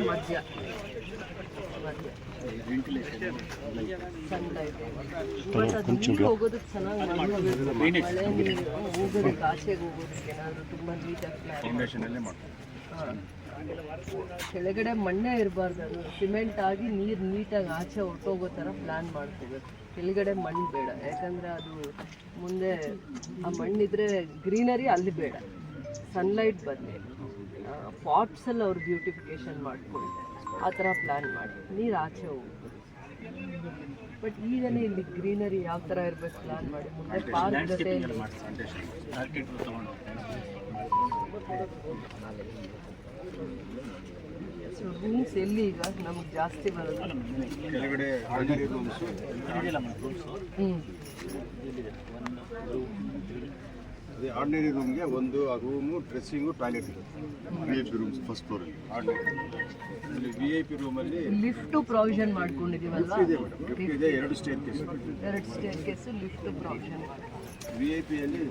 ಮಧ್ಯ ಹೋಗೋದಕ್ಕೆ ಚೆನ್ನಾಗಿ ಮಾಡ್ಕೋಬೇಕು. ಮಳೆ ನೀರು ಹೋಗೋದಕ್ಕೆ ಆಚೆಗೆ ಹೋಗೋದಕ್ಕೆ ಏನಾದರೂ ತುಂಬ ನೀಟಾಗಿ ಕೆಳಗಡೆ ಮಣ್ಣೇ ಇರಬಾರ್ದು, ಅದು ಸಿಮೆಂಟ್ ಆಗಿ ನೀರು ನೀಟಾಗಿ ಆಚೆ ಹೊರಟೋಗೋ ಥರ ಪ್ಲ್ಯಾನ್ ಮಾಡ್ಕೋಬೇಕು. ಕೆಳಗಡೆ ಮಣ್ಣು ಬೇಡ, ಯಾಕಂದರೆ ಅದು ಮುಂದೆ ಆ ಮಣ್ಣಿದ್ರೆ ಗ್ರೀನರಿ ಅಲ್ಲಿ ಬೇಡ, ಸನ್ಲೈಟ್ ಬರಲಿ. ಪಾಟ್ಸಲ್ಲಿ ಅವ್ರು ಬ್ಯೂಟಿಫಿಕೇಶನ್ ಮಾಡ್ಕೊಂಡು ಆ ಥರ ಪ್ಲ್ಯಾನ್ ಮಾಡಿ ನೀರು ಆಚೆ ಹೋಗ್ಬೋದು. ಬಟ್ ಈಗಲೇ ಇಲ್ಲಿ ಗ್ರೀನರಿ ಯಾವ ಥರ ಇರಬೇಕು ಪ್ಲ್ಯಾನ್ ಮಾಡಿ ಮುಂದೆ ಪಾರ್ಕ್ ಜೊತೆಯಲ್ಲಿ ರೂಮ್ಸ್ ಎಲ್ಲಿ ಈಗ ನಮಗೆ ಜಾಸ್ತಿ ಬರೋದು. ಆರ್ಡಿನರಿ ರೂಮ್ಗೆ ಒಂದು ರೂಮು, ಡ್ರೆಸ್ಸಿಂಗು, ಟಾಯ್ಲೆಟ್ ಇದೆ. VIP ರೂಮ್ಸ್ ಫಸ್ಟ್ ಫ್ಲೋರ್ ಅಲ್ಲಿ. VIP ರೂಮಲ್ಲಿ ಲಿಫ್ಟ್ ಪ್ರಾವಿಷನ್ ಮಾಡ್ಕೊಂಡಿದೀವಲ್ವಾ? ಲಿಫ್ಟ್ ಇದೆ, 2 ಸ್ಟೇರ್ ಕೇಸ್ ಲಿಫ್ಟ್ ಪ್ರಾವಿಷನ್ ಮಾಡಿ. VIP ಅಲ್ಲಿ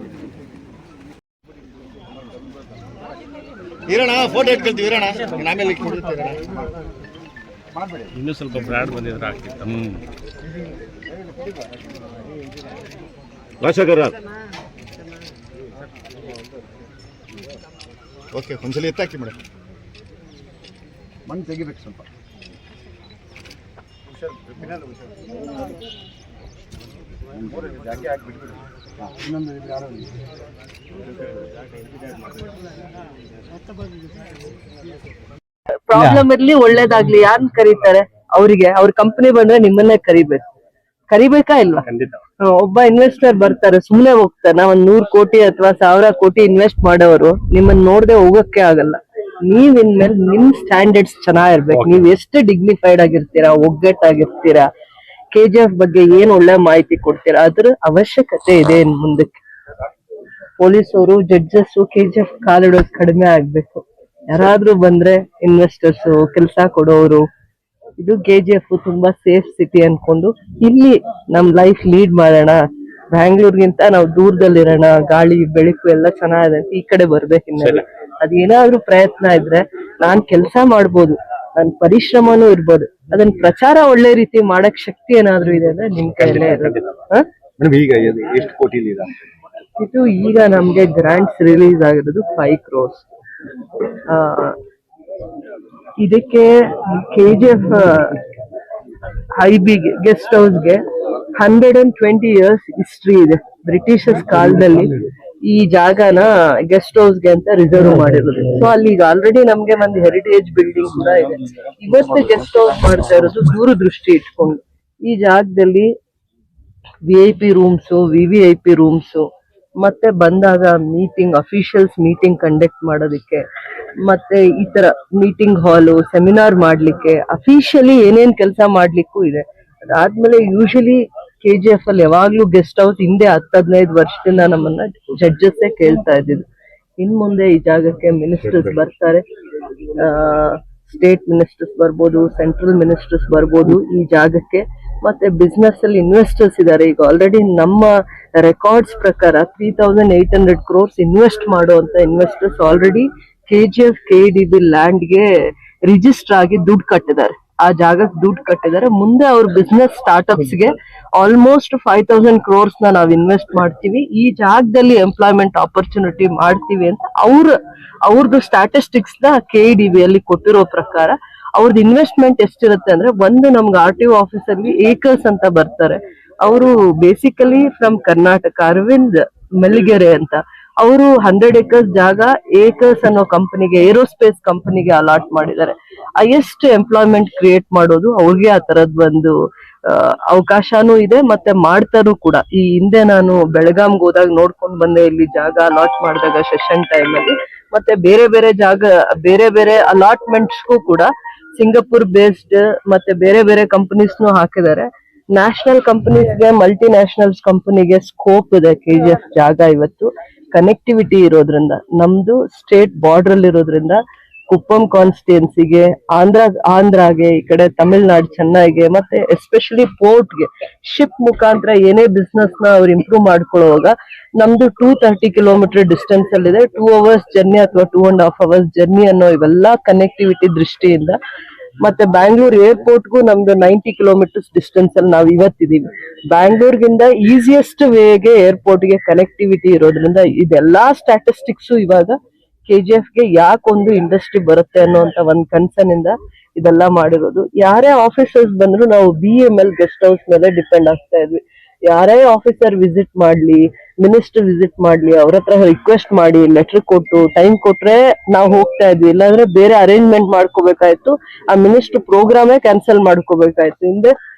ಇರೋಣ ಫೋಟೋ ಇಟ್ಕೊಳ್ತೀವಿ, ಇರೋಣ ಆಮೇಲೆ ಇನ್ನೂ ಸ್ವಲ್ಪ ಬ್ರಾಡ್ ಬಂದಿದ್ರೆ ಆಗ್ತಿತ್ತು. ಓಕೆ, ಒಂದ್ಸಲ ಎತ್ತಾಕಿ ಮೇಡಮ್. ಮಣ್ಣು ತೆಗಿಬೇಕು ಸ್ವಲ್ಪ. ಇನ್ನೊಂದು ಯಾರೋ ಪ್ರಾಬ್ಲಮ್ ಇರ್ಲಿ ಒಳ್ಳೇದಾಗ್ಲಿ, ಯಾರನ್ನ ಕರೀತಾರೆ? ಅವರಿಗೆ ಅವ್ರ ಕಂಪನಿ ಬಂದ್ರೆ ನಿಮ್ಮನ್ನೇ ಕರಿಬೇಕಾ ಇಲ್ವಾ? ಒಬ್ಬ ಇನ್ವೆಸ್ಟರ್ ಬರ್ತಾರೆ, ಸುಮ್ನೆ ಹೋಗ್ತಾನೆ. ಒಂದ್ 100 ಕೋಟಿ ಅಥವಾ 1000 ಕೋಟಿ ಇನ್ವೆಸ್ಟ್ ಮಾಡೋರು ನಿಮ್ಮನ್ನ ನೋಡದೆ ಹೋಗಕ್ಕೆ ಆಗಲ್ಲ. ನೀವ್ ಇನ್ಮೇಲೆ ನಿಮ್ ಸ್ಟ್ಯಾಂಡರ್ಡ್ಸ್ ಚೆನ್ನಾಗಿರ್ಬೇಕು. ನೀವ್ ಎಷ್ಟು ಡಿಗ್ನಿಫೈಡ್ ಆಗಿರ್ತೀರಾ, ಒಗ್ಗಟ್ಟಾಗಿರ್ತೀರಾ, KGF ಬಗ್ಗೆ ಏನ್ ಒಳ್ಳೆ ಮಾಹಿತಿ ಕೊಡ್ತೀರಾ, ಅದ್ರ ಅವಶ್ಯಕತೆ ಇದೆ ಇನ್ ಮುಂದಕ್ಕೆ. ಪೊಲೀಸರು, ಜಡ್ಜಸ್ KGF ಕಾಲಿಡೋದು ಕಡಿಮೆ ಆಗ್ಬೇಕು. ಯಾರಾದ್ರೂ ಬಂದ್ರೆ ಇನ್ವೆಸ್ಟರ್ಸ್, ಕೆಲಸ ಕೊಡೋರು, ಇದು KGF ತುಂಬಾ ಸೇಫ್ ಸಿಟಿ ಅನ್ಕೊಂಡು ಇಲ್ಲಿ ನಮ್ ಲೈಫ್ ಲೀಡ್ ಮಾಡೋಣ. ಬ್ಯಾಂಗ್ಳೂರ್ಗಿಂತ ನಾವು ದೂರದಲ್ಲಿರೋಣ, ಗಾಳಿ ಬೆಳಕು ಎಲ್ಲ ಚೆನ್ನಾಗಿದೆ ಅಂತ ಈ ಕಡೆ ಬರ್ಬೇಕು. ಇನ್ಮೇಲೆ ಅದೇನಾದ್ರೂ ಪ್ರಯತ್ನ ಇದ್ರೆ ನಾನ್ ಕೆಲಸ ಮಾಡ್ಬೋದು, ನನ್ ಪರಿಶ್ರಮನೂ ಇರ್ಬೋದು. ಅದನ್ನ ಪ್ರಚಾರ ಒಳ್ಳೆ ರೀತಿ ಮಾಡಕ್ ಶಕ್ತಿ ಏನಾದ್ರೂ ಇದೆ ಅಂದ್ರೆ ನಿಮ್ ಕೈಲೇ ಇರೋದು. ಇದು ಈಗ ನಮ್ಗೆ ಗ್ರಾಂಟ್ಸ್ ರಿಲೀಸ್ ಆಗಿರೋದು 5 crores. ಇದಕ್ಕೆ KGF IB ಗೆಸ್ಟ್ ಹೌಸ್ಗೆ 120 years ಹಿಸ್ಟ್ರಿ ಇದೆ. ಬ್ರಿಟಿಷರ್ಸ್ ಕಾಲದಲ್ಲಿ ಈ ಜಾಗನ ಗೆಸ್ಟ್ ಹೌಸ್ಗೆ ಅಂತ ರಿಸರ್ವ್ ಮಾಡಿರೋದು. ಸೊ ಅಲ್ಲಿ ಈಗ ಆಲ್ರೆಡಿ ನಮ್ಗೆ ಒಂದು ಹೆರಿಟೇಜ್ ಬಿಲ್ಡಿಂಗ್ ಕೂಡ ಇದೆ. ಇವತ್ತು ಗೆಸ್ಟ್ ಹೌಸ್ ಮಾಡ್ತಾ ಇರೋದು ದೂರದೃಷ್ಟಿ ಇಟ್ಕೊಂಡು. ಈ ಜಾಗದಲ್ಲಿ VIP ರೂಮ್ಸು, VVIP ರೂಮ್ಸು, ಮತ್ತೆ ಬಂದಾಗ ಮೀಟಿಂಗ್, ಅಫಿಷಿಯಲ್ಸ್ ಮೀಟಿಂಗ್ ಕಂಡಕ್ಟ್ ಮಾಡೋದಕ್ಕೆ, ಮತ್ತೆ ಈ ತರ ಮೀಟಿಂಗ್ ಹಾಲು, ಸೆಮಿನಾರ್ ಮಾಡ್ಲಿಕ್ಕೆ, ಅಫಿಷಿಯಲಿ ಏನೇನ್ ಕೆಲಸ ಮಾಡ್ಲಿಕ್ಕೂ ಇದೆ. ಅದಾದ್ಮೇಲೆ ಯೂಶಲಿ KGF ಅಲ್ಲಿ ಯಾವಾಗ್ಲೂ ಗೆಸ್ಟ್ ಹೌಸ್ ಹಿಂದೆ 10-15 ವರ್ಷದಿಂದ ನಮ್ಮನ್ನ ಜಡ್ಜಸ್ಸೇ ಕೇಳ್ತಾ ಇದ್ದಿದ್ದು. ಇನ್ ಮುಂದೆ ಈ ಜಾಗಕ್ಕೆ ಮಿನಿಸ್ಟರ್ಸ್ ಬರ್ತಾರೆ, ಸ್ಟೇಟ್ ಮಿನಿಸ್ಟರ್ಸ್ ಬರ್ಬೋದು, ಸೆಂಟ್ರಲ್ ಮಿನಿಸ್ಟರ್ಸ್ ಬರ್ಬೋದು ಈ ಜಾಗಕ್ಕೆ. ಮತ್ತೆ ಬಿಸ್ನೆಸ್ ಅಲ್ಲಿ ಇನ್ವೆಸ್ಟರ್ಸ್ ಇದ್ದಾರೆ. ಈಗ ಆಲ್ರೆಡಿ ನಮ್ಮ ರೆಕಾರ್ಡ್ಸ್ ಪ್ರಕಾರ 3800 crores ಇನ್ವೆಸ್ಟ್ ಮಾಡುವಂತ ಇನ್ವೆಸ್ಟರ್ಸ್ ಆಲ್ರೆಡಿ KGF KDB ಲ್ಯಾಂಡ್ಗೆ ರಿಜಿಸ್ಟರ್ ಆಗಿ ದುಡ್ಡು ಕಟ್ಟಿದ್ದಾರೆ, ಆ ಜಾಗಕ್ಕೆ ದುಡ್ಡು ಕಟ್ಟಿದ್ದಾರೆ. ಮುಂದೆ ಅವ್ರ ಬಿಸ್ನೆಸ್ ಸ್ಟಾರ್ಟ್ಅಪ್ಸ್ಗೆ ಆಲ್ಮೋಸ್ಟ್ 5000 crores ನಾವು ಇನ್ವೆಸ್ಟ್ ಮಾಡ್ತೀವಿ, ಈ ಜಾಗದಲ್ಲಿ ಎಂಪ್ಲಾಯ್ಮೆಂಟ್ ಆಪರ್ಚುನಿಟಿ ಮಾಡ್ತೀವಿ ಅಂತ ಅವ್ರದ್ದು ಸ್ಟ್ಯಾಟಿಸ್ಟಿಕ್ಸ್ ನ KDB ಅಲ್ಲಿ ಕೊಟ್ಟಿರೋ ಪ್ರಕಾರ ಅವ್ರದ್ದು ಇನ್ವೆಸ್ಟ್ಮೆಂಟ್ ಎಷ್ಟಿರುತ್ತೆ ಅಂದ್ರೆ, ಒಂದು ನಮ್ಗೆ RTO ಆಫೀಸ್ ಅಲ್ಲಿ ಏಕರ್ಸ್ ಅಂತ ಬರ್ತಾರೆ. ಅವರು ಬೇಸಿಕಲಿ ಫ್ರಮ್ ಕರ್ನಾಟಕ, ಅರವಿಂದ್ ಮೆಲ್ಗೆರೆ ಅಂತ. ಅವರು 100 acres ಜಾಗ ಏಕರ್ಸ್ ಅನ್ನೋ ಕಂಪನಿಗೆ, ಏರೋಸ್ಪೇಸ್ ಕಂಪನಿಗೆ ಅಲಾಟ್ ಮಾಡಿದ್ದಾರೆ. ಹೈಯೆಸ್ಟ್ ಎಂಪ್ಲಾಯ್ಮೆಂಟ್ ಕ್ರಿಯೇಟ್ ಮಾಡೋದು ಅವ್ರಿಗೆ ಆ ತರದ್ ಒಂದು ಅವಕಾಶನೂ ಇದೆ, ಮತ್ತೆ ಮಾಡ್ತಾರೂ ಕೂಡ. ಈ ಹಿಂದೆ ನಾನು ಬೆಳಗಾಂಗೆ ಹೋದಾಗ ನೋಡ್ಕೊಂಡ್ ಬಂದೆ, ಇಲ್ಲಿ ಜಾಗ ಅಲಾಟ್ ಮಾಡಿದಾಗ ಸೆಷನ್ ಟೈಮ್ ಅಲ್ಲಿ. ಮತ್ತೆ ಬೇರೆ ಬೇರೆ ಜಾಗ, ಬೇರೆ ಬೇರೆ ಅಲಾಟ್ಮೆಂಟ್ಸ್ಗೂ ಕೂಡ ಸಿಂಗಪುರ್ ಬೇಸ್ಡ್ ಮತ್ತೆ ಬೇರೆ ಬೇರೆ ಕಂಪನೀಸ್ನು ಹಾಕಿದ್ದಾರೆ. ನ್ಯಾಷನಲ್ ಕಂಪನೀಸ್ಗೆ, ಮಲ್ಟಿ ನ್ಯಾಷನಲ್ಸ್ ಕಂಪನಿಗೆ ಸ್ಕೋಪ್ ಇದೆ KGF ಜಾಗ. ಇವತ್ತು ಕನೆಕ್ಟಿವಿಟಿ ಇರೋದ್ರಿಂದ, ನಮ್ದು ಸ್ಟೇಟ್ ಬಾರ್ಡರ್ ಅಲ್ಲಿ ಇರೋದ್ರಿಂದ ಕುಪ್ಪಂ ಕಾನ್ಸ್ಟಿಟ್ಯೂನ್ಸಿಗೆ, ಆಂಧ್ರಾಗೆ, ಈ ಕಡೆ ತಮಿಳ್ನಾಡು ಚೆನ್ನೈಗೆ, ಮತ್ತೆ ಎಸ್ಪೆಷಲಿ ಪೋರ್ಟ್ಗೆ ಶಿಪ್ ಮುಖಾಂತರ ಏನೇ ಬಿಸ್ನೆಸ್ ನ ಅವ್ರು ಇಂಪ್ರೂವ್ ಮಾಡ್ಕೊಳ್ಳುವಾಗ ನಮ್ದು 230 ಕಿಲೋಮೀಟರ್ ಡಿಸ್ಟೆನ್ಸ್ ಅಲ್ಲಿ ಇದೆ. 2 ಅವರ್ಸ್ ಜರ್ನಿ ಅಥವಾ 2.5 ಅವರ್ಸ್ ಜರ್ನಿ ಅನ್ನೋ ಇವೆಲ್ಲ ಕನೆಕ್ಟಿವಿಟಿ ದೃಷ್ಟಿಯಿಂದ, ಮತ್ತೆ ಬ್ಯಾಂಗ್ಳೂರ್ ಏರ್ಪೋರ್ಟ್ಗೂ ನಮ್ದು 90 ಕಿಲೋಮೀಟರ್ಸ್ ಡಿಸ್ಟೆನ್ಸ್ ಅಲ್ಲಿ ನಾವು ಇವತ್ತಿದೀವಿ. ಬ್ಯಾಂಗ್ಳೂರ್ಗಿಂದ ಈಸಿಯೆಸ್ಟ್ ವೇಗೆ ಏರ್ಪೋರ್ಟ್ಗೆ ಕನೆಕ್ಟಿವಿಟಿ ಇರೋದ್ರಿಂದ ಇದೆಲ್ಲಾ ಸ್ಟ್ಯಾಟಿಸ್ಟಿಕ್ಸ್ ಇವಾಗ KGF ಗೆ ಯಾಕೊಂದು ಇಂಡಸ್ಟ್ರಿ ಬರುತ್ತೆ ಅನ್ನೋಂತ ಒಂದ್ ಕನ್ಸರ್ನ್ ಇಂದ ಇದೆಲ್ಲ ಮಾಡಿರೋದು. ಯಾರೇ ಆಫೀಸರ್ಸ್ ಬಂದ್ರು ನಾವು BML ಗೆಸ್ಟ್ ಹೌಸ್ ಮೇಲೆ ಡಿಪೆಂಡ್ ಆಗ್ತಾ ಇದ್ವಿ. ಯಾರೇ ಆಫೀಸರ್ ವಿಸಿಟ್ ಮಾಡ್ಲಿ, ಮಿನಿಸ್ಟರ್ ವಿಸಿಟ್ ಮಾಡ್ಲಿ, ಅವ್ರ ಹತ್ರ ರಿಕ್ವೆಸ್ಟ್ ಮಾಡಿ ಲೆಟರ್ ಕೊಟ್ಟು ಟೈಮ್ ಕೊಟ್ರೆ ನಾವು ಹೋಗ್ತಾ ಇದ್ವಿ. ಇಲ್ಲಾಂದ್ರೆ ಬೇರೆ ಅರೇಂಜ್ಮೆಂಟ್ ಮಾಡ್ಕೋಬೇಕಾಯ್ತು, ಆ ಮಿನಿಸ್ಟರ್ ಪ್ರೋಗ್ರಾಮೇ ಕ್ಯಾನ್ಸಲ್ ಮಾಡ್ಕೋಬೇಕಾಯ್ತು. ಹಿಂದೆ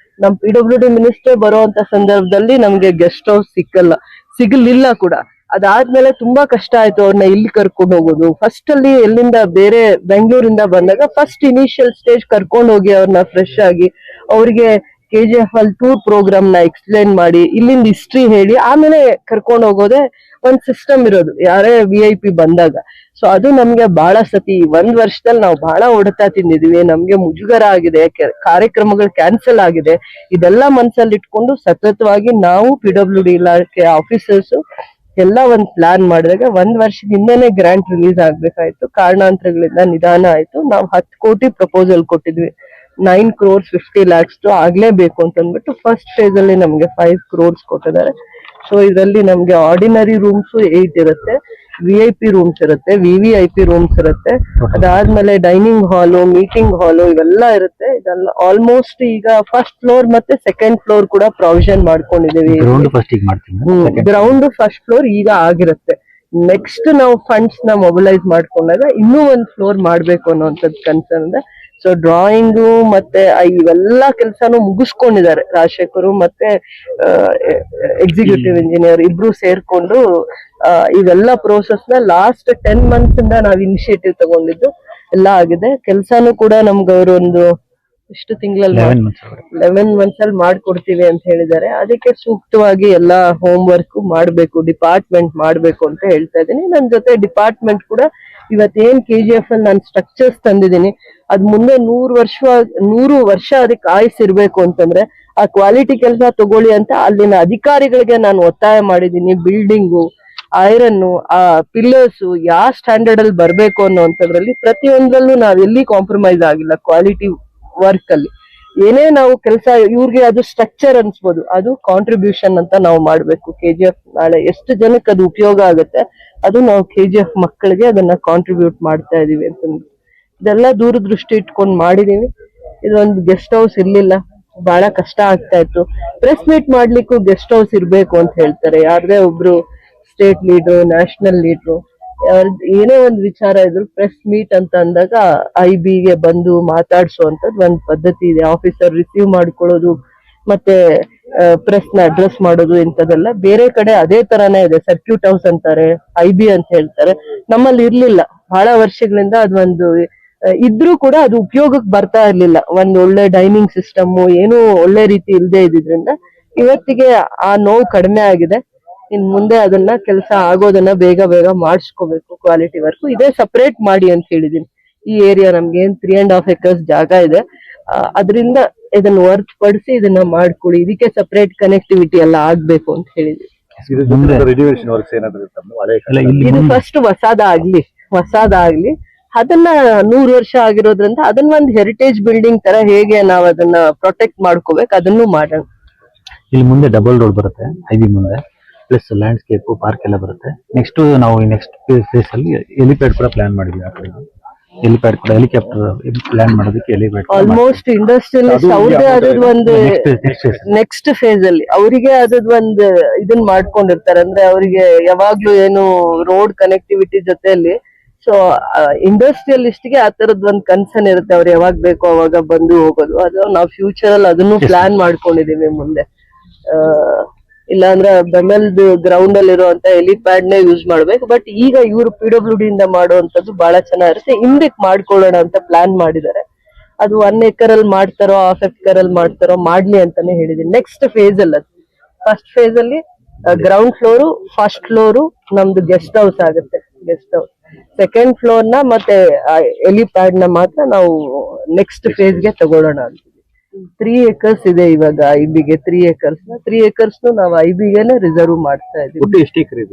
ನಮ್ PWD ಮಿನಿಸ್ಟರ್ ಬರುವಂತ ಸಂದರ್ಭದಲ್ಲಿ ನಮ್ಗೆ ಗೆಸ್ಟ್ ಹೌಸ್ ಸಿಗಲಿಲ್ಲ ಕೂಡ. ಅದಾದ್ಮೇಲೆ ತುಂಬಾ ಕಷ್ಟ ಆಯ್ತು ಅವ್ರನ್ನ ಇಲ್ಲಿ ಕರ್ಕೊಂಡು ಹೋಗೋದು. ಫಸ್ಟ್ ಅಲ್ಲಿ ಎಲ್ಲಿಂದ ಬೇರೆ ಬೆಂಗಳೂರಿಂದ ಬಂದಾಗ ಫಸ್ಟ್ ಇನಿಷಿಯಲ್ ಸ್ಟೇಜ್ ಕರ್ಕೊಂಡು ಹೋಗಿ ಅವ್ರನ್ನ ಫ್ರೆಶ್ ಆಗಿ ಅವ್ರಿಗೆ KGF ಅಲ್ಲಿ ಟೂರ್ ಪ್ರೋಗ್ರಾಮ್ ನ ಎಕ್ಸ್ಪ್ಲೇನ್ ಮಾಡಿ ಇಲ್ಲಿಂದ ಹಿಸ್ಟ್ರಿ ಹೇಳಿ ಆಮೇಲೆ ಕರ್ಕೊಂಡು ಹೋಗೋದೇ ಒಂದ್ ಸಿಸ್ಟಮ್ ಇರೋದು ಯಾರೇ VIP ಬಂದಾಗ. ಸೊ ಅದು ನಮ್ಗೆ ಬಹಳ ಸತಿ 1 ವರ್ಷದಲ್ಲಿ ನಾವು ಬಹಳ ಹೊಡೆತ ತಿಂದಿದೀವಿ. ನಮ್ಗೆ ಮುಜುಗರ ಆಗಿದೆ, ಕಾರ್ಯಕ್ರಮಗಳು ಕ್ಯಾನ್ಸಲ್ ಆಗಿದೆ. ಇದೆಲ್ಲ ಮನ್ಸಲ್ಲಿ ಇಟ್ಕೊಂಡು ಸತತವಾಗಿ ನಾವು PWD ಇಲಾಖೆ ಆಫೀಸರ್ಸ್ ಎಲ್ಲ ಒಂದ್ ಪ್ಲಾನ್ ಮಾಡಿದಾಗ 1 ವರ್ಷದ ಹಿಂದೆನೆ ಗ್ರಾಂಟ್ ರಿಲೀಸ್ ಆಗ್ಬೇಕಾಯ್ತು. ಕಾರಣಾಂತರಗಳಿಂದ ನಿಧಾನ ಆಯ್ತು. ನಾವು 10 ಕೋಟಿ ಪ್ರಪೋಸಲ್ ಕೊಟ್ಟಿದ್ವಿ. 9 crores 50 lakhs ಆಗ್ಲೇಬೇಕು ಅಂತ ಅಂದ್ಬಿಟ್ಟು ಫಸ್ಟ್ ಫೇಸ್ ಅಲ್ಲಿ ನಮ್ಗೆ 5 crores ಕೊಟ್ಟಿದ್ದಾರೆ. ಸೊ ಇದರಲ್ಲಿ ನಮ್ಗೆ ಆರ್ಡಿನರಿ ರೂಮ್ಸ್ 8 ಇರುತ್ತೆ, VIP ರೂಮ್ಸ್ ಇರುತ್ತೆ, VVIP ರೂಮ್ಸ್ ಇರುತ್ತೆ. ಅದಾದ್ಮೇಲೆ ಡೈನಿಂಗ್ ಹಾಲು, ಮೀಟಿಂಗ್ ಹಾಲು ಇವೆಲ್ಲ ಇರುತ್ತೆ. ಇದೆಲ್ಲ ಆಲ್ಮೋಸ್ಟ್ ಈಗ ಫಸ್ಟ್ ಫ್ಲೋರ್ ಮತ್ತೆ ಸೆಕೆಂಡ್ ಫ್ಲೋರ್ ಕೂಡ ಪ್ರಾವಿಷನ್ ಮಾಡ್ಕೊಂಡಿದೀವಿ. ಗ್ರೌಂಡ್ ಫಸ್ಟ್ ಫ್ಲೋರ್ ಈಗ ಆಗಿರುತ್ತೆ. ನೆಕ್ಸ್ಟ್ ನಾವು ಫಂಡ್ಸ್ ನ ಮೊಬಿಲೈಸ್ ಮಾಡ್ಕೊಂಡಾಗ ಇನ್ನೂ ಒಂದ್ ಫ್ಲೋರ್ ಮಾಡ್ಬೇಕು ಅನ್ನೋಂಥದ್ದು ಕನ್ಸರ್ನ್ ಇದೆ. ಸೊ ಡ್ರಾಯಿಂಗು ಮತ್ತೆ ಇವೆಲ್ಲ ಕೆಲಸನೂ ಮುಗಿಸ್ಕೊಂಡಿದ್ದಾರೆ ರಾಜಶೇಖರ್ ಮತ್ತೆ ಎಕ್ಸಿಕ್ಯೂಟಿವ್ ಇಂಜಿನಿಯರ್ ಇಬ್ರು ಸೇರ್ಕೊಂಡು. ಇವೆಲ್ಲ ಪ್ರೋಸೆಸ್ ನ ಲಾಸ್ಟ್ 10 months ಇಂದ ನಾವ್ ಇನಿಷಿಯೇಟಿವ್ ತಗೊಂಡಿದ್ದು ಎಲ್ಲ ಆಗಿದೆ. ಕೆಲ್ಸಾನು ಕೂಡ ನಮ್ಗೆ ಅವರು ಒಂದು ಇಷ್ಟು ತಿಂಗಳಲ್ಲಿ 11 months ಅಲ್ಲಿ ಮಾಡ್ಕೊಡ್ತೀವಿ ಅಂತ ಹೇಳಿದ್ದಾರೆ. ಅದಕ್ಕೆ ಸೂಕ್ತವಾಗಿ ಎಲ್ಲಾ ಹೋಮ್ ವರ್ಕ್ ಮಾಡ್ಬೇಕು, ಡಿಪಾರ್ಟ್ಮೆಂಟ್ ಮಾಡ್ಬೇಕು ಅಂತ ಹೇಳ್ತಾ ಇದ್ದೀನಿ. ನನ್ ಜೊತೆ ಡಿಪಾರ್ಟ್ಮೆಂಟ್ ಕೂಡ ಇವತ್ತೇನ್ KGF ಅಲ್ಲಿ ನಾನು ಸ್ಟ್ರಕ್ಚರ್ಸ್ ತಂದಿದ್ದೀನಿ ಅದ್ ಮುಂದೆ 100 ವರ್ಷ ಅದಕ್ಕೆ ಆಯ್ಸಿರ್ಬೇಕು ಅಂತಂದ್ರೆ ಆ ಕ್ವಾಲಿಟಿ ಕೆಲಸ ತಗೊಳ್ಳಿ ಅಂತ ಅಲ್ಲಿನ ಅಧಿಕಾರಿಗಳಿಗೆ ನಾನು ಒತ್ತಾಯ ಮಾಡಿದೀನಿ. ಬಿಲ್ಡಿಂಗು, ಐರನ್, ಆ ಪಿಲ್ಲರ್ಸ್ ಯಾವ ಸ್ಟ್ಯಾಂಡರ್ಡ್ ಅಲ್ಲಿ ಬರ್ಬೇಕು ಅನ್ನೋಂಥದ್ರಲ್ಲಿ ಪ್ರತಿಯೊಂದ್ರಲ್ಲೂ ನಾವ್ ಎಲ್ಲಿ ಕಾಂಪ್ರಮೈಸ್ ಆಗಿಲ್ಲ. ಕ್ವಾಲಿಟಿ ವರ್ಕ್ ಅಲ್ಲಿ ಏನೇ ನಾವು ಕೆಲಸ ಇವ್ರಿಗೆ ಅದು ಸ್ಟ್ರಕ್ಚರ್ ಅನ್ಸ್ಬೋದು, ಅದು ಕಾಂಟ್ರಿಬ್ಯೂಷನ್ ಅಂತ ನಾವು ಮಾಡ್ಬೇಕು. KGF ನಾಳೆ ಎಷ್ಟು ಜನಕ್ಕೆ ಅದು ಉಪಯೋಗ ಆಗುತ್ತೆ ಅದು ನಾವು KGF ಮಕ್ಕಳಿಗೆ ಅದನ್ನ ಕಾಂಟ್ರಿಬ್ಯೂಟ್ ಮಾಡ್ತಾ ಇದೀವಿ ಅಂತ ಇದೆಲ್ಲ ದೂರದೃಷ್ಟಿ ಇಟ್ಕೊಂಡು ಮಾಡಿದೀವಿ. ಇದೊಂದು ಗೆಸ್ಟ್ ಹೌಸ್ ಇರ್ಲಿಲ್ಲ, ಬಹಳ ಕಷ್ಟ ಆಗ್ತಾ ಇತ್ತು. ಪ್ರೆಸ್ ಮೀಟ್ ಮಾಡ್ಲಿಕ್ಕೂ ಗೆಸ್ಟ್ ಹೌಸ್ ಇರ್ಬೇಕು ಅಂತ ಹೇಳ್ತಾರೆ. ಯಾರದೇ ಒಬ್ರು ಸ್ಟೇಟ್ ಲೀಡ್ರು, ನ್ಯಾಷನಲ್ ಲೀಡ್ರು ಏನೇ ಒಂದ್ ವಿಚಾರ ಇದ್ರು ಪ್ರೆಸ್ ಮೀಟ್ ಅಂತ ಅಂದಾಗ IB-ಗೆ ಬಂದು ಮಾತಾಡ್ಸೋಂಥದ್ದು ಒಂದ್ ಪದ್ಧತಿ ಇದೆ. ಆಫೀಸರ್ ರಿಸೀವ್ ಮಾಡ್ಕೊಳ್ಳೋದು ಮತ್ತೆ ಪ್ರೆಸ್ ನ ಅಡ್ರೆಸ್ ಮಾಡೋದು ಇಂಥದೆಲ್ಲ ಬೇರೆ ಕಡೆ ಅದೇ ತರಾನೇ ಇದೆ. ಸರ್ಕ್ಯೂಟ್ ಹೌಸ್ ಅಂತಾರೆ, IB ಅಂತ ಹೇಳ್ತಾರೆ. ನಮ್ಮಲ್ಲಿ ಇರ್ಲಿಲ್ಲ ಬಹಳ ವರ್ಷಗಳಿಂದ. ಅದೊಂದು ಇದ್ರೂ ಕೂಡ ಅದು ಉಪಯೋಗಕ್ಕೆ ಬರ್ತಾ ಇರ್ಲಿಲ್ಲ. ಒಂದ್ ಒಳ್ಳೆ ಡೈನಿಂಗ್ ಸಿಸ್ಟಮ್ ಏನು ಒಳ್ಳೆ ರೀತಿ ಇಲ್ಲದೆ ಇದ್ದಿದ್ರಿಂದ ಇವತ್ತಿಗೆ ಆ ನೋವು ಕಡಿಮೆ ಆಗಿದೆ. ಇನ್ ಮುಂದೆ ಅದನ್ನ ಕೆಲಸ ಆಗೋದನ್ನ ಬೇಗ ಮಾಡಿಸ್ಕೋಬೇಕು. ಕ್ವಾಲಿಟಿ ವರ್ಕ್ ಇದೇ ಸಪರೇಟ್ ಮಾಡಿ ಅಂತ ಹೇಳಿದೀನಿ. ಈ ಏರಿಯಾ ನಮ್ಗೆ ಏನ್ 3.5 acres ಜಾಗ ಇದೆ, ಅದರಿಂದ ಇದನ್ನ ಹೊರತುಪಡಿಸಿ ಇದನ್ನ ಮಾಡ್ಕೊಳ್ಳಿ, ಇದಕ್ಕೆ ಸಪರೇಟ್ ಕನೆಕ್ಟಿವಿಟಿ ಎಲ್ಲ ಆಗ್ಬೇಕು ಅಂತ ಹೇಳಿದೀನಿ. ಇದು ಫಸ್ಟ್ ಹೊಸಾದಾಗ್ಲಿ ಅದನ್ನ 100 ವರ್ಷ ಆಗಿರೋದ್ರಿಂದ ಅದನ್ನ ಒಂದು ಹೆರಿಟೇಜ್ ಬಿಲ್ಡಿಂಗ್ ತರ ಹೇಗೆ ನಾವ್ ಅದನ್ನ ಪ್ರೊಟೆಕ್ಟ್ ಮಾಡ್ಕೋಬೇಕು ಅದನ್ನು ಮಾಡೋಣ. ಇಲ್ಲಿ ಮುಂದೆ ಡಬಲ್ ರೋಡ್ ಬರುತ್ತೆ IB ಮುಂದೆ, ಪ್ಲಸ್ ಲ್ಯಾಂಡ್ಸ್ಕೇಪ್ ಪಾರ್ಕ್ ಎಲ್ಲ ಬರುತ್ತೆ. ನೆಕ್ಸ್ಟ್ ಫೇಸ್ ಅಲ್ಲಿ ಹೆಲಿಪ್ಯಾಡ್ ಕೂಡ ಪ್ಲಾನ್ ಮಾಡಿದ್ವಿ. ಆ ಕಡೆ ಹೆಲಿಪ್ಯಾಡ್ ಕೂಡ ಹೆಲಿಕಾಪ್ಟರ್ ಲ್ಯಾಂಡ್ ಮಾಡೋದಕ್ಕೆ ಹೆಲಿಪ್ಯಾಡ್ ಆಲ್ಮೋಸ್ಟ್ ಇಂಡಸ್ಟ್ರಿಯಲಿಸ್ಟ್ ಅವ್ರಿಗೆ ಅದದ್ ಒಂದು ನೆಕ್ಸ್ಟ್ ಫೇಸ್ ಅಲ್ಲಿ ಅವರಿಗೆ ಅದದ್ ಒಂದು ಇದನ್ನ ಮಾಡ್ಕೊಂಡಿರ್ತಾರೆ. ಅಂದ್ರೆ ಅವರಿಗೆ ಯಾವಾಗ್ಲೂ ಏನು ರೋಡ್ ಕನೆಕ್ಟಿವಿಟಿ ಜೊತೆಯಲ್ಲಿ. ಸೊ ಇಂಡಸ್ಟ್ರಿಯಲಿಸ್ಟ್ ಗೆ ಆ ತರದ್ ಒಂದ್ ಕನ್ಸರ್ನ್ ಇರುತ್ತೆ. ಅವ್ರು ಯಾವಾಗ ಬೇಕೋ ಅವಾಗ ಬಂದು ಹೋಗೋದು. ಅದು ನಾವು ಫ್ಯೂಚರ್ ಅಲ್ಲಿ ಅದನ್ನು ಪ್ಲಾನ್ ಮಾಡ್ಕೊಂಡಿದೀವಿ ಮುಂದೆ. ಇಲ್ಲಾಂದ್ರೆ ಬೆಮೆಲ್ದು ಗ್ರೌಂಡ್ ಅಲ್ಲಿ ಇರುವಂತ ಹೆಲಿಪ್ಯಾಡ್ ನೇ ಯೂಸ್ ಮಾಡ್ಬೇಕು. ಬಟ್ ಈಗ ಇವರು PWD ಇಂದ ಮಾಡುವಂತದ್ದು ಬಹಳ ಚೆನ್ನಾಗಿರುತ್ತೆ. ಹಿಂದಕ್ಕೆ ಮಾಡ್ಕೊಳ್ಳೋಣ ಅಂತ ಪ್ಲಾನ್ ಮಾಡಿದ್ದಾರೆ. ಅದು 1 acre ಅಲ್ಲಿ ಮಾಡ್ತಾರೋ, 1/2 acre ಅಲ್ಲಿ ಮಾಡ್ತಾರೋ ಮಾಡ್ಲಿ ಅಂತಾನೆ ಹೇಳಿದೀನಿ. ನೆಕ್ಸ್ಟ್ ಫೇಸ್ ಅಲ್ಲಿ ಅದು ಫಸ್ಟ್ ಫೇಸ್ ಅಲ್ಲಿ ಗ್ರೌಂಡ್ ಫ್ಲೋರು, ಫಸ್ಟ್ ಫ್ಲೋರು ನಮ್ದು ಗೆಸ್ಟ್ ಹೌಸ್ ಆಗುತ್ತೆ. Guest house. ಸೆಕೆಂಡ್ ಫ್ಲೋರ್ ನ ಮತ್ತೆ ಎಲಿಪ್ಯಾಡ್ ನ ಮಾತ್ರ ನಾವು ನೆಕ್ಸ್ಟ್ ಫೇಸ್ ಗೆ ತಗೊಳ್ಳೋಣ ಅಂತೀವಿ. 3 acres ಇದೆ ಇವಾಗ IB ಗೆ. 3 acres ನಾವು IB ಗೆನೆ ರಿಸರ್ವ್ ಮಾಡ್ತಾ ಇದೀವಿ. ಒಟ್ಟು ಎಷ್ಟು ಎಕರೆ ಇದೆ?